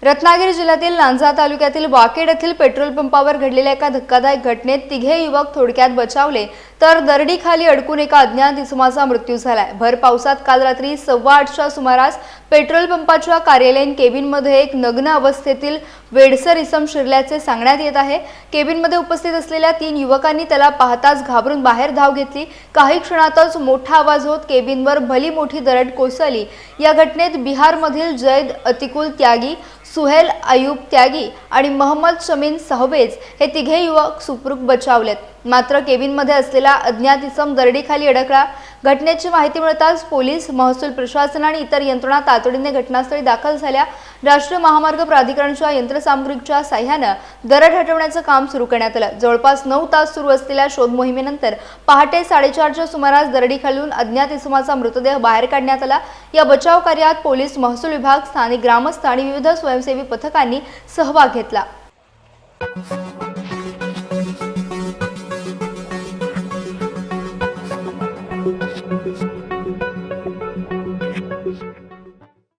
रत्नागिरी जिल्ह्यातील लांजा तालुक्यातील वाकेड येथील पेट्रोल पंपावर घडलेल्या एका धक्कादायक घटनेत तिघे युवक थोडक्यात बचावले तर दरडीखाली अडकून एका अज्ञात इसमाचा मृत्यू झालाय। भर पावसात काल रात्री 8:15च्या सुमारास पेट्रोल पंपाच्या कार्यालयीन केबिनमध्ये एक नग्न अवस्थेतील वेडसर इसम शिरल्याचे सांगण्यात येत आहे। केबिनमध्ये उपस्थित असलेल्या 3 युवकांनी त्याला पाहताच घाबरून बाहेर धाव घेतली। काही क्षणातच मोठा आवाज होत केबिनवर भली मोठी दरड कोसळली। या घटनेत बिहारमधील जैद अतिकुल त्यागी, सुहेल अयूब त्यागी आणि मोहम्मद शमीन सहवेज हे तिघे युवक सुखरूप बचावलेत। मात्र केबिनमध्ये असलेला अज्ञात इसम दरडीखाली अडकला। घटनेची माहिती मिळताच पोलीस, महसूल प्रशासन आणि इतर यंत्रणा तातडीने घटनास्थळी दाखल झाल्या। राष्ट्रीय महामार्ग प्राधिकरणच्या यंत्रसामुग्रीच्या साह्याने दरड हटवण्याचे काम सुरू करण्यात आले। जवळपास 9 तास सुरू असलेल्या शोध मोहिमेनंतर पहाटे 4:30च्या सुमारास दरडीखालून अज्ञात इसमाचा मृतदेह बाहेर काढण्यात आला। या बचाव कार्यात पोलीस, महसूल विभाग, स्थानिक ग्रामस्थ आणि विविध स्वयंसेवी पथकांनी सहभाग घेतला।